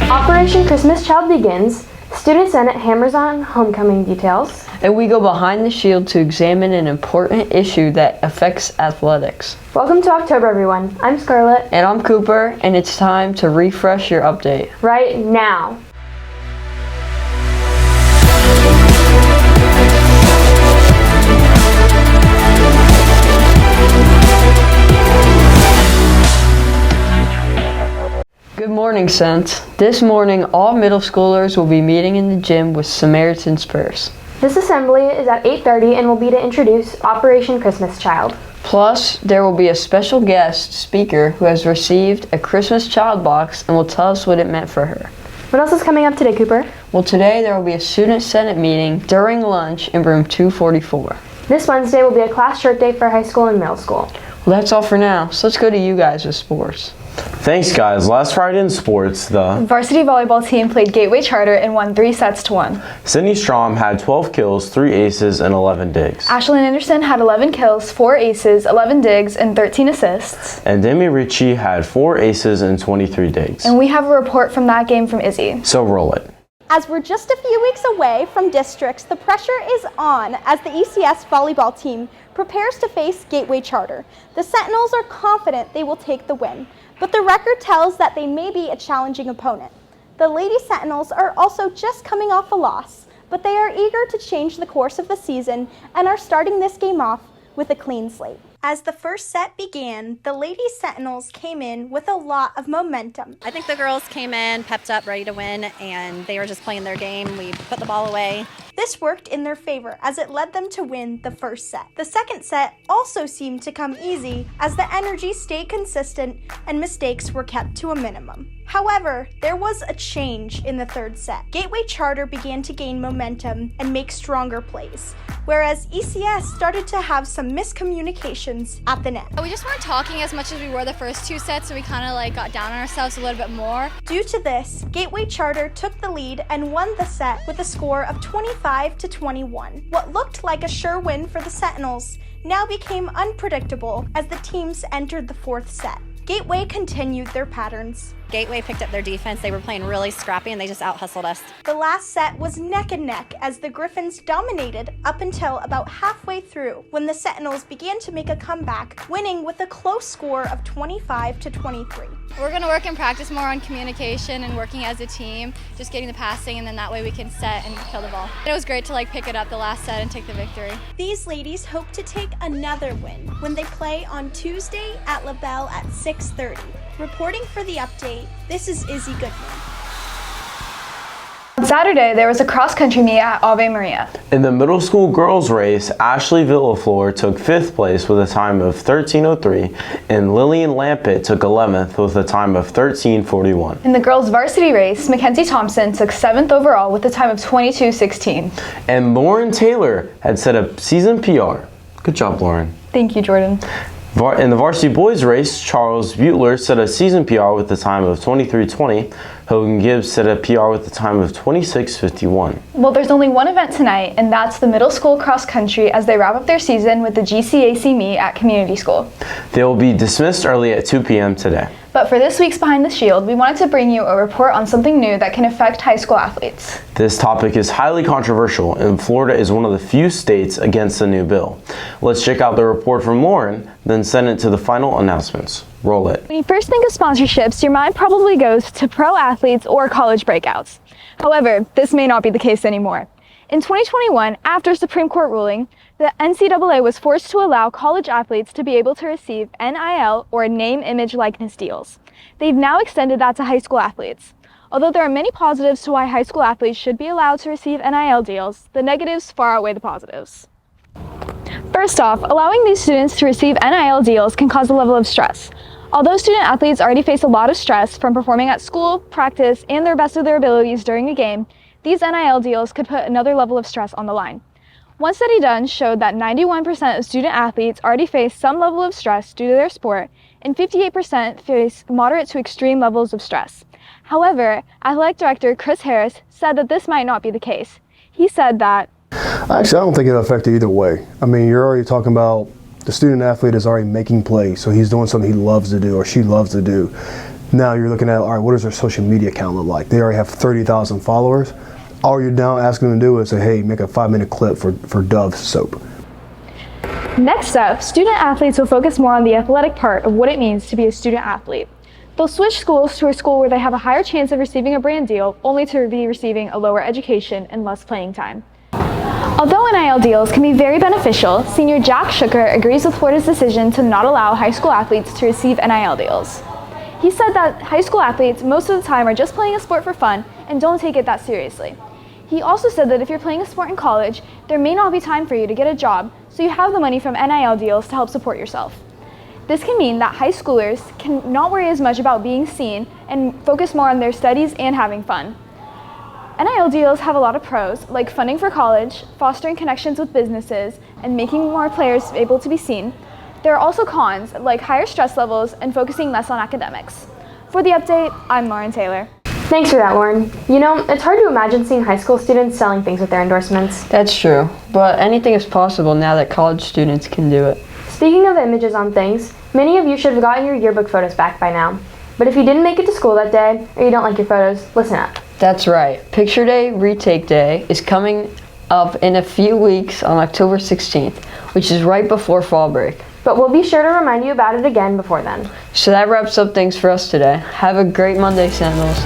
Operation Christmas Child begins. Student Senate hammers on homecoming details. And we go behind the shield to examine an important issue that affects athletics. Welcome to October, everyone. I'm Scarlett. And I'm Cooper, and it's time to refresh your update. Right now. Good morning, Saints. This morning, all middle schoolers will be meeting in the gym with Samaritan Spurs. This assembly is at 8:30 and will be to introduce Operation Christmas Child. Plus, there will be a special guest speaker who has received a Christmas Child box and will tell us what it meant for her. What else is coming up today, Cooper? Well, today there will be a Student Senate meeting during lunch in room 244. This Wednesday will be a class shirt day for high school and middle school. Well, that's all for now, so let's go to you guys with sports. Thanks, guys. Last Friday in sports, the varsity volleyball team played Gateway Charter and won 3-1. Sydney Strom had 12 kills, 3 aces, and 11 digs. Ashlyn Anderson had 11 kills, 4 aces, 11 digs, and 13 assists. And Demi Ritchie had 4 aces and 23 digs. And we have a report from that game from Izzy. So roll it. As we're just a few weeks away from districts, the pressure is on as the ECS volleyball team prepares to face Gateway Charter. The Sentinels are confident they will take the win, but the record tells that they may be a challenging opponent. The Lady Sentinels are also just coming off a loss, but they are eager to change the course of the season and are starting this game off with a clean slate. As the first set began, the Lady Sentinels came in with a lot of momentum. I think the girls came in, pepped up, ready to win, and they were just playing their game. We put the ball away. This worked in their favor as it led them to win the first set. The second set also seemed to come easy as the energy stayed consistent and mistakes were kept to a minimum. However, there was a change in the third set. Gateway Charter began to gain momentum and make stronger plays, whereas ECS started to have some miscommunications at the net. We just weren't talking as much as we were the first 2 sets, so we kind of got down on ourselves a little bit more. Due to this, Gateway Charter took the lead and won the set with a score of 25-21. What looked like a sure win for the Sentinels now became unpredictable as the teams entered the fourth set. Gateway continued their patterns. Gateway picked up their defense. They were playing really scrappy and they just out-hustled us. The last set was neck and neck as the Griffins dominated up until about halfway through when the Sentinels began to make a comeback, winning with a close score of 25-23. We're going to work and practice more on communication and working as a team, just getting the passing, and then that way we can set and kill the ball. It was great to pick it up the last set and take the victory. These ladies hope to take another win when they play on Tuesday at LaBelle at 6:30. Reporting for the update, this is Izzy Goodman. On Saturday, there was a cross-country meet at Ave Maria. In the middle school girls race, Ashley Villaflor took 5th place with a time of 13:03, and Lillian Lampett took 11th with a time of 13:41. In the girls varsity race, Mackenzie Thompson took 7th overall with a time of 22:16. And Lauren Taylor had set a season PR. Good job, Lauren. Thank you, Jordan. In the varsity boys race, Charles Butler set a season PR with a time of 23:20. Hogan Gibbs set a PR with a time of 26:51. Well, there's only one event tonight, and that's the middle school cross country as they wrap up their season with the GCAC meet at community school. They will be dismissed early at 2 p.m. today. But for this week's Behind the Shield, we wanted to bring you a report on something new that can affect high school athletes. This topic is highly controversial, and Florida is one of the few states against the new bill. Let's check out the report from Lauren, then send it to the final announcements. Roll it. When you first think of sponsorships, your mind probably goes to pro athletes or college breakouts. However, this may not be the case anymore. In 2021, after a Supreme Court ruling, the NCAA was forced to allow college athletes to be able to receive NIL or name, image, likeness deals. They've now extended that to high school athletes. Although there are many positives to why high school athletes should be allowed to receive NIL deals, the negatives far outweigh the positives. First off, allowing these students to receive NIL deals can cause a level of stress. Although student athletes already face a lot of stress from performing at school, practice, and their best of their abilities during a game, these NIL deals could put another level of stress on the line. One study done showed that 91% of student athletes already face some level of stress due to their sport, and 58% face moderate to extreme levels of stress. However, athletic director Chris Harris said that this might not be the case. He said that, Actually, I don't think it'll affect it either way. I mean, you're already talking about the student athlete is already making plays, so he's doing something he loves to do or she loves to do. Now you're looking at, all right, what does their social media account look like? They already have 30,000 followers. All you're now asking them to do is say, hey, make a 5-minute clip for Dove soap. Next up, student athletes will focus more on the athletic part of what it means to be a student athlete. They'll switch schools to a school where they have a higher chance of receiving a brand deal, only to be receiving a lower education and less playing time. Although NIL deals can be very beneficial, senior Jack Shooker agrees with Florida's decision to not allow high school athletes to receive NIL deals. He said that high school athletes most of the time are just playing a sport for fun and don't take it that seriously. He also said that if you're playing a sport in college, there may not be time for you to get a job, so you have the money from NIL deals to help support yourself. This can mean that high schoolers can not worry as much about being seen and focus more on their studies and having fun. NIL deals have a lot of pros, like funding for college, fostering connections with businesses, and making more players able to be seen. There are also cons, like higher stress levels and focusing less on academics. For the update, I'm Lauren Taylor. Thanks for that, Lauren. You know, it's hard to imagine seeing high school students selling things with their endorsements. That's true, but anything is possible now that college students can do it. Speaking of images on things, many of you should have gotten your yearbook photos back by now. But if you didn't make it to school that day, or you don't like your photos, listen up. That's right. Picture Day, Retake Day is coming up in a few weeks on October 16th, which is right before fall break. But we'll be sure to remind you about it again before then. So that wraps up things for us today. Have a great Monday, Sentinels.